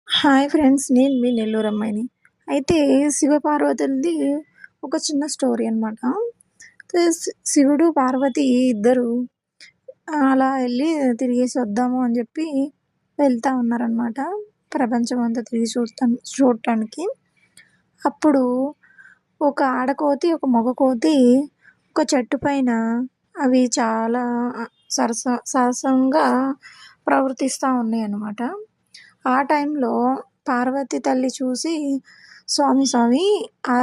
Hi friends. నేను మీ నెల్లూరు అమ్మాయిని. అయితే శివపార్వతులది ఒక చిన్న స్టోరీ అనమాట. శివుడు, పార్వతి ఇద్దరు అలా వెళ్ళి తిరిగేసి వద్దాము అని చెప్పి వెళ్తా ఉన్నారనమాట. ప్రపంచం అంతా తిరిగి చూడటానికి. అప్పుడు ఒక ఆడకోతి, ఒక మగ కోతి ఒక చెట్టు పైన అవి చాలా సరసంగా ప్రవర్తిస్తూ ఉన్నాయి అన్నమాట. ఆ టైంలో పార్వతి తల్లి చూసి, స్వామి స్వామి ఆ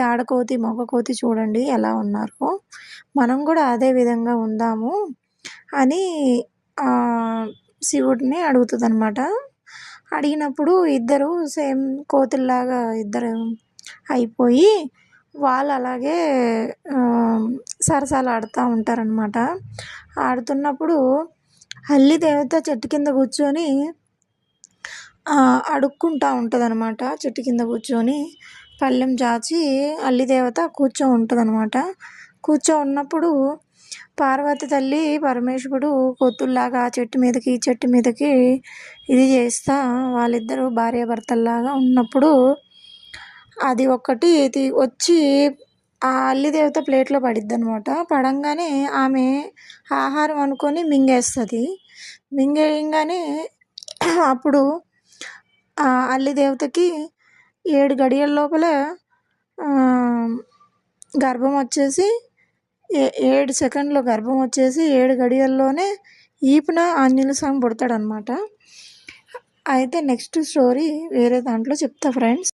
ఆడకోతి మగ కోతి చూడండి ఎలా ఉన్నారో, మనం కూడా అదే విధంగా ఉందాము అని శివుడిని అడుగుతుందన్నమాట. అడిగినప్పుడు ఇద్దరు సేమ్ కోతుల్లాగా ఇద్దరు అయిపోయి వాళ్ళు అలాగే సరసాలు ఆడుతూ ఉంటారనమాట. ఆడుతున్నప్పుడు హల్లి దేవత చెట్టు కింద కూర్చొని అడుక్కుంటా ఉంటుందన్నమాట. చెట్టు కింద కూర్చొని పళ్ళెం చాచి అల్లిదేవత ఉంటుందన్నమాట. ఉన్నప్పుడు పార్వతి తల్లి, పరమేశ్వరుడు కోతుల్లాగా ఆ చెట్టు మీదకి ఈ చెట్టు మీదకి ఇది చేస్తా వాళ్ళిద్దరూ భార్యాభర్తల్లాగా ఉన్నప్పుడు అది ఒక్కటి వచ్చి ఆ అల్లిదేవత ప్లేట్లో పడిద్ది అనమాట. పడంగానే ఆమె ఆహారం అనుకొని మింగేస్తుంది. మింగేయంగానే అప్పుడు ఆ అల్లిదేవతకి 7 గడియల లోపల గర్భం వచ్చేసి 7 సెకండ్లో గర్భం వచ్చేసి 7 గడియల్లోనే ఈపున ఆంజనేయ స్వామి పుడతాడనమాట. అయితే నెక్స్ట్ స్టోరీ వేరే దాంట్లో చెప్తా ఫ్రెండ్స్.